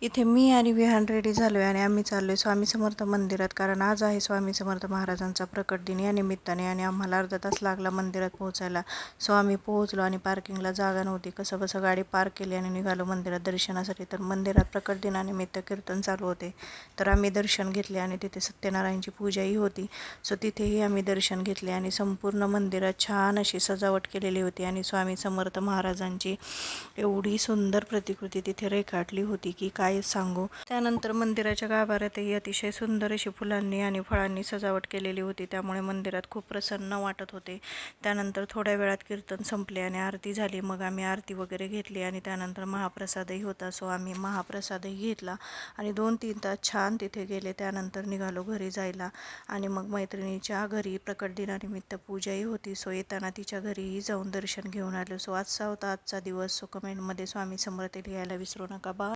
इथे मी आणि विहान रेडी झालोय आणि आम्ही चाललोय स्वामी समर्थ मंदिरात, कारण आज आहे स्वामी समर्थ महाराजांचा प्रकट दिन या निमित्ताने. आणि आम्हाला अर्धा तास लागला मंदिरात पोहोचायला. सो आम्ही पोहोचलो आणि पार्किंगला जागा नव्हती, कसं बसं गाडी पार्क केली आणि निघालो मंदिरात दर्शनासाठी. तर मंदिरात प्रकट दिनानिमित्त कीर्तन चालू होते, तर आम्ही दर्शन घेतले आणि तिथे सत्यनारायणची पूजाही होती. सो तिथेही आम्ही दर्शन घेतले आणि संपूर्ण मंदिरात छान अशी सजावट केलेली होती आणि स्वामी समर्थ महाराजांची एवढी सुंदर प्रतिकृती तिथे रेखाटली होती की काय सांगू. त्यानंतर मंदिराच्या गाभाऱ्यातही अतिशय सुंदर अशी फुलांनी आणि फळांनी सजावट केलेली होती, त्यामुळे मंदिरात खूप प्रसन्न वाटत होते. त्यानंतर थोड्या वेळात कीर्तन संपले आणि आरती झाली. मग आम्ही आरती वगैरे घेतली आणि त्यानंतर महाप्रसादही होता. सो आम्ही महाप्रसादही घेतला आणि 2-3 तास छान तिथे गेले. त्यानंतर निघालो घरी जायला आणि मग मैत्रिणीच्या घरी प्रकट दिनानिमित्त पूजाही होती. सो येताना तिच्या घरीही जाऊन दर्शन घेऊन आलो. सो आजचा होता आजचा दिवस. सो कमेंटमध्ये स्वामी समर्थ लिहायला विसरू नका. बाय.